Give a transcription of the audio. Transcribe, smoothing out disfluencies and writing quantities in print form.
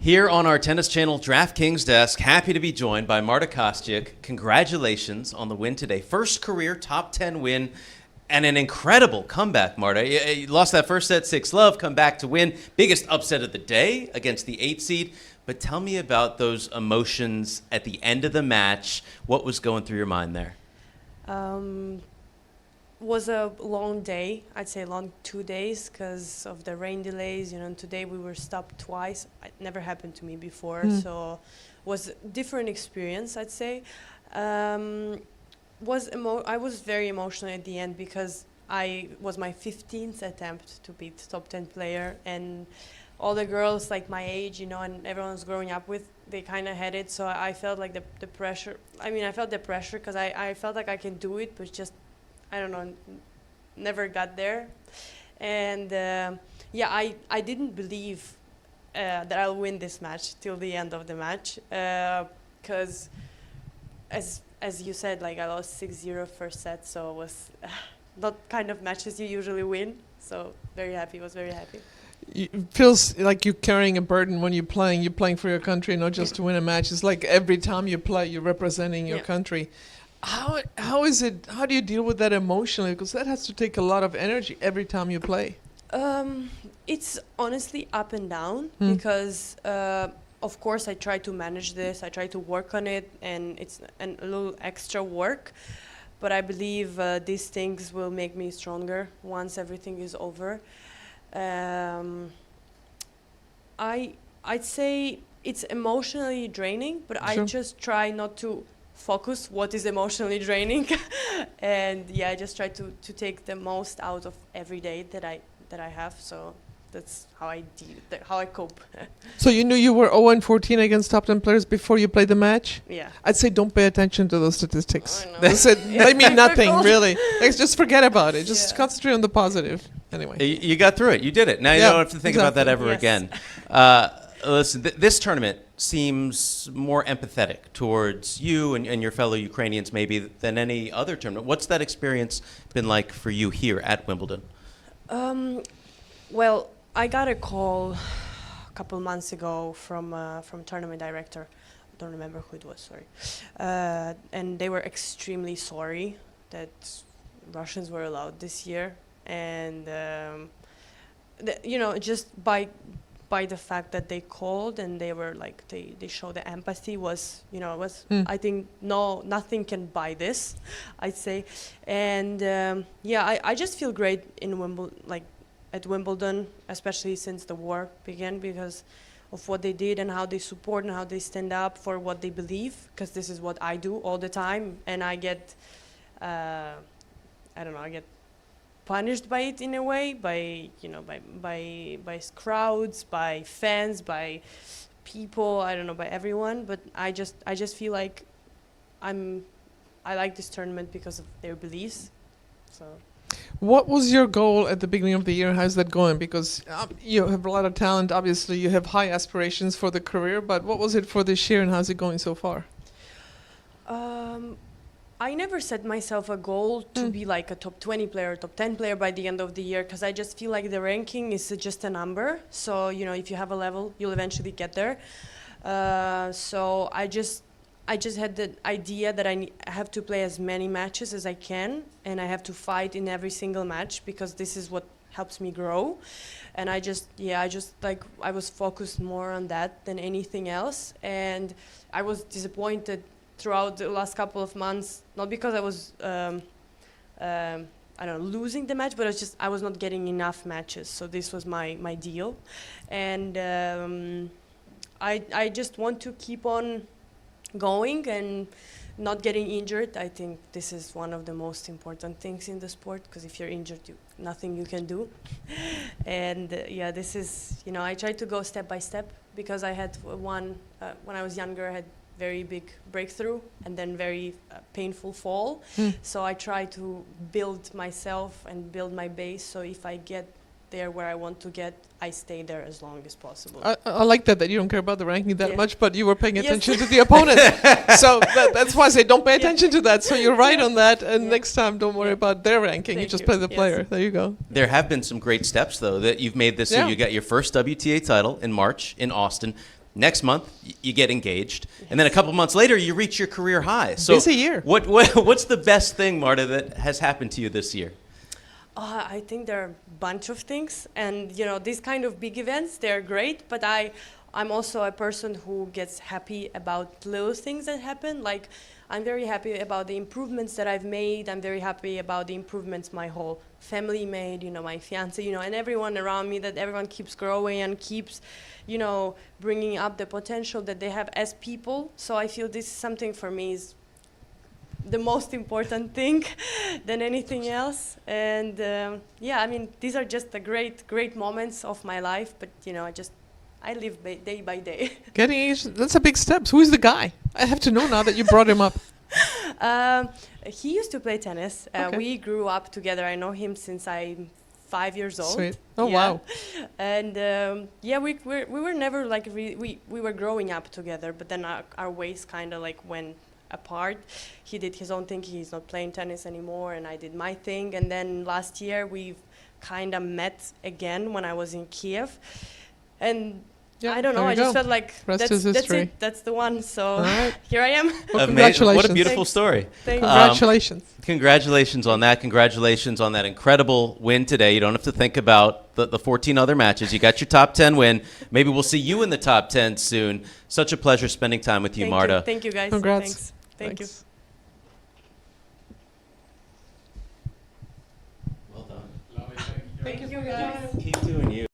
Here on our Tennis Channel DraftKings desk, happy to be joined by Marta Kostyuk. Congratulations on the win today. First career top 10 win and an incredible comeback, Marta. You lost that first set 6-love, come back to win. Biggest upset of the day against the 8 seed. But tell me about those emotions at the end of the match. What was going through your mind there? Was a long day. I'd say long 2 days because of the rain delays. You know, today we were stopped twice. It never happened to me before, so was a different experience, I'd say. I was very emotional at the end because I was my 15th attempt to beat top 10 player, and all the girls like my age, you know, and everyone was growing up with, they kind of had it. So I felt like the pressure. I mean, I felt the pressure because I felt like I can do it, but just I don't know, never got there. And yeah, I didn't believe that I'll win this match till the end of the match, because as you said, like I lost 6-0 first set, so it was not kind of matches you usually win. So very happy, was very happy. It feels like you're carrying a burden when you're playing. You're playing for your country, not just to win a match. It's like every time you play, you're representing your country. How is it? How do you deal with that emotionally? Because that has to take a lot of energy every time you play. It's honestly up and down because, of course, I try to manage this. I try to work on it, and it's a little extra work. But I believe these things will make me stronger once everything is over. I'd say it's emotionally draining, but I just try not to focus what is emotionally draining. And yeah, I just try to take the most out of every day that I have. So that's how I how I cope. So you knew you were 0-14 against top 10 players before you played the match? Yeah. I'd say don't pay attention to those statistics. They said they mean nothing, really. Like, just forget about it. Just concentrate on the positive. Anyway. You got through it. You did it. Now you don't have to think about that ever again. Listen, this tournament seems more empathetic towards you and your fellow Ukrainians maybe than any other tournament. What's that experience been like for you here at Wimbledon? Well, I got a call a couple months ago from tournament director. I don't remember who it was, sorry. And they were extremely sorry that Russians were allowed this year. And, you know, just by the fact that they called and they were like, they showed the empathy was, you know, I think nothing can buy this, I'd say. And yeah, I just feel great in Wimbledon, like at Wimbledon, especially since the war began, because of what they did and how they support and how they stand up for what they believe, because this is what I do all the time, and I get, I don't know, I get punished by it in a way, by you know, by crowds, by fans, by people, I don't know, by everyone. But I just feel like I like this tournament because of their beliefs. So. What was your goal at the beginning of the year? How's that going? Because you have a lot of talent. Obviously, you have high aspirations for the career. But what was it for this year, and how's it going so far? I never set myself a goal to be like a top 20 player, top 10 player by the end of the year, because I just feel like the ranking is just a number. So, you know, if you have a level, you'll eventually get there. So I just had the idea that I have to play as many matches as I can, and I have to fight in every single match, because this is what helps me grow. And I was focused more on that than anything else. And I was disappointed throughout the last couple of months, not because I was, I don't know, losing the match, but I was not getting enough matches. So this was my deal. And I just want to keep on going and not getting injured. I think this is one of the most important things in the sport, because if you're injured, nothing you can do. And yeah, this is, you know, I try to go step by step, because I had one, when I was younger, I had very big breakthrough and then very painful fall. So I try to build myself and build my base, so if I get there where I want to get, I stay there as long as possible. I like that you don't care about the ranking that much, but you were paying attention to the opponent. So that's why I say don't pay attention to that. So you're right on that, and next time don't worry about their ranking. You just play the player. There you go. There have been some great steps, though, that you've made this year. You got your first WTA title in March in Austin. Next month, you get engaged, and then a couple months later, you reach your career high. So Busy year. What's the best thing, Marta, that has happened to you this year? I think there are a bunch of things, and these kind of big events, they're great, but I'm also a person who gets happy about little things that happen. Like, I'm very happy about the improvements that I've made. I'm very happy about the improvements my whole family made, my fiance, and everyone around me, that everyone keeps growing and keeps, bringing up the potential that they have as people. So I feel this is something for me is the most important thing than anything else. And these are just the great moments of my life, but I live day by day. Getting engaged, that's a big step. So who's the guy? I have to know now that you brought him up. He used to play tennis. Okay. We grew up together. I know him since I'm 5 years old. Sweet. Oh, Yeah. wow. And we were never like we were growing up together, but then our ways kind of like went apart. He did his own thing. He's not playing tennis anymore, and I did my thing. And then last year we kind of met again when I was in Kiev, and Yeah, I don't know. there I you just go. felt like Rest is that's history. it. That's the one. So All right. here I am. Well, Amazing. congratulations. What a beautiful Thanks. story. Thank you. Congratulations. Congratulations on that. Congratulations on that incredible win today. You don't have to think about the 14 other matches. You got your top 10 win. Maybe we'll see you in the top 10 soon. Such a pleasure spending time with you, Marta. Thank you, guys. Congrats. Thanks. Thank you. Thanks. Well done. Thank you, guys. Keep doing you.